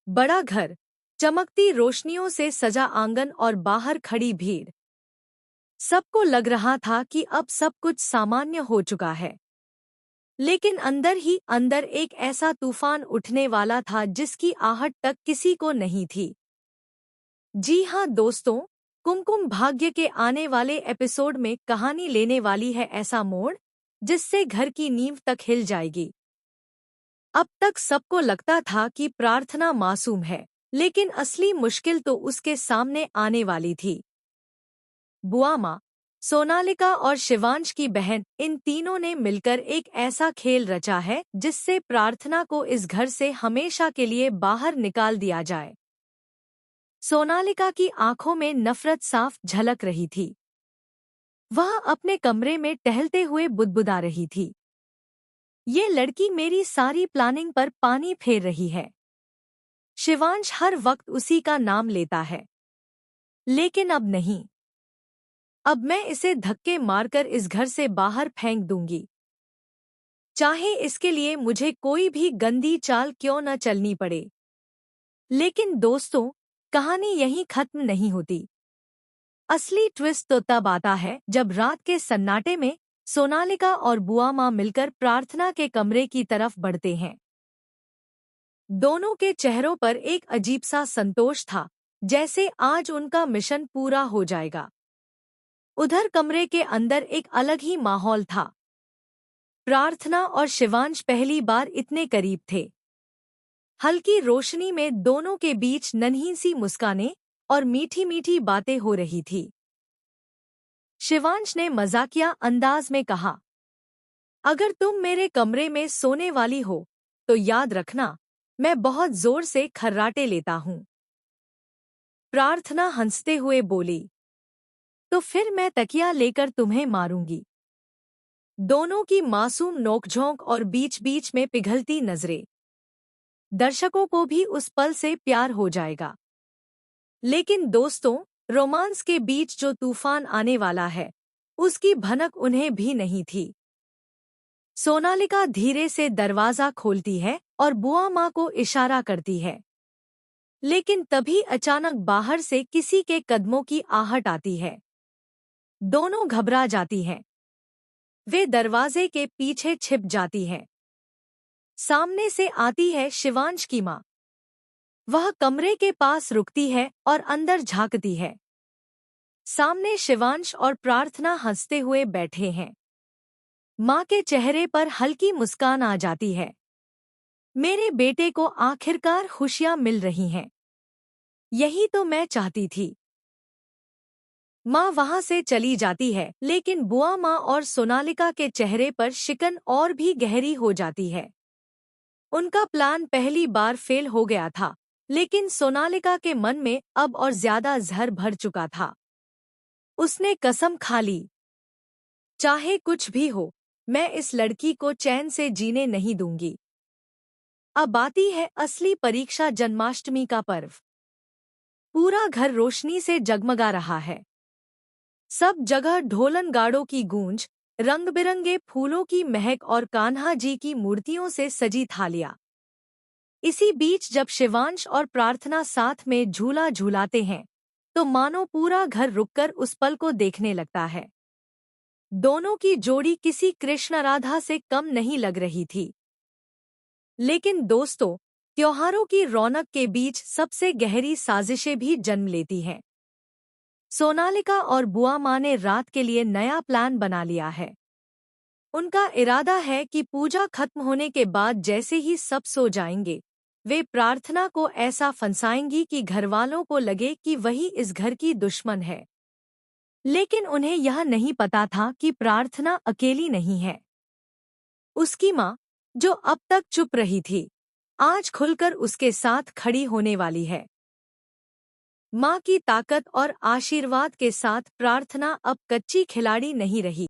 बड़ा घर, चमकती रोशनियों से सजा आंगन और बाहर खड़ी भीड़। सबको लग रहा था कि अब सब कुछ सामान्य हो चुका है। लेकिन अंदर ही अंदर एक ऐसा तूफान उठने वाला था जिसकी आहट तक किसी को नहीं थी। जी हाँ दोस्तों, कुमकुम भाग्य के आने वाले एपिसोड में कहानी लेने वाली है ऐसा मोड़ जिससे घर की नींव तक हिल जाएगी। अब तक सबको लगता था कि प्रार्थना मासूम है, लेकिन असली मुश्किल तो उसके सामने आने वाली थी। बुआ माँ, सोनालिका और शिवांश की बहन, इन तीनों ने मिलकर एक ऐसा खेल रचा है जिससे प्रार्थना को इस घर से हमेशा के लिए बाहर निकाल दिया जाए। सोनालिका की आंखों में नफरत साफ झलक रही थी। वह अपने कमरे में टहलते हुए बुदबुदा रही थी। ये लड़की मेरी सारी प्लानिंग पर पानी फेर रही है। शिवांश हर वक्त उसी का नाम लेता है, लेकिन अब नहीं। अब मैं इसे धक्के मारकर इस घर से बाहर फेंक दूंगी, चाहे इसके लिए मुझे कोई भी गंदी चाल क्यों न चलनी पड़े। लेकिन दोस्तों, कहानी यहीं खत्म नहीं होती। असली ट्विस्ट तो तब आता है जब रात के सन्नाटे में सोनालिका और बुआ माँ मिलकर प्रार्थना के कमरे की तरफ बढ़ते हैं। दोनों के चेहरों पर एक अजीब सा संतोष था, जैसे आज उनका मिशन पूरा हो जाएगा। उधर कमरे के अंदर एक अलग ही माहौल था। प्रार्थना और शिवांश पहली बार इतने करीब थे। हल्की रोशनी में दोनों के बीच नन्ही सी मुस्कानें और मीठी मीठी बातें हो रही थी। शिवांश ने मजाकिया अंदाज में कहा, अगर तुम मेरे कमरे में सोने वाली हो तो याद रखना, मैं बहुत जोर से खर्राटे लेता हूँ। प्रार्थना हंसते हुए बोली, तो फिर मैं तकिया लेकर तुम्हें मारूंगी। दोनों की मासूम नोकझोंक और बीच बीच में पिघलती नजरें। दर्शकों को भी उस पल से प्यार हो जाएगा। लेकिन दोस्तों, रोमांस के बीच जो तूफान आने वाला है, उसकी भनक उन्हें भी नहीं थी। सोनालिका धीरे से दरवाजा खोलती है और बुआ माँ को इशारा करती है। लेकिन तभी अचानक बाहर से किसी के कदमों की आहट आती है। दोनों घबरा जाती हैं। वे दरवाजे के पीछे छिप जाती हैं। सामने से आती है शिवांश की माँ। वह कमरे के पास रुकती है और अंदर झांकती है। सामने शिवांश और प्रार्थना हंसते हुए बैठे हैं। माँ के चेहरे पर हल्की मुस्कान आ जाती है। मेरे बेटे को आखिरकार खुशियाँ मिल रही हैं। यही तो मैं चाहती थी। माँ वहां से चली जाती है, लेकिन बुआ माँ और सोनालिका के चेहरे पर शिकन और भी गहरी हो जाती है। उनका प्लान पहली बार फेल हो गया था, लेकिन सोनालिका के मन में अब और ज्यादा जहर भर चुका था। उसने कसम खा ली, चाहे कुछ भी हो, मैं इस लड़की को चैन से जीने नहीं दूंगी। अब आती है असली परीक्षा, जन्माष्टमी का पर्व। पूरा घर रोशनी से जगमगा रहा है। सब जगह ढोलन गाड़ों की गूंज, रंग बिरंगे फूलों की महक और कान्हा जी की मूर्तियों से सजी थालियां। इसी बीच जब शिवांश और प्रार्थना साथ में झूला झूलाते हैं, तो मानो पूरा घर रुककर उस पल को देखने लगता है। दोनों की जोड़ी किसी कृष्ण राधा से कम नहीं लग रही थी। लेकिन दोस्तों, त्योहारों की रौनक के बीच सबसे गहरी साजिशें भी जन्म लेती हैं। सोनालिका और बुआ माँ ने रात के लिए नया प्लान बना लिया है। उनका इरादा है कि पूजा खत्म होने के बाद जैसे ही सब सो जाएंगे, वे प्रार्थना को ऐसा फंसाएंगी कि घरवालों को लगे कि वही इस घर की दुश्मन है। लेकिन उन्हें यह नहीं पता था कि प्रार्थना अकेली नहीं है। उसकी माँ, जो अब तक चुप रही थी, आज खुलकर उसके साथ खड़ी होने वाली है। माँ की ताकत और आशीर्वाद के साथ प्रार्थना अब कच्ची खिलाड़ी नहीं रही।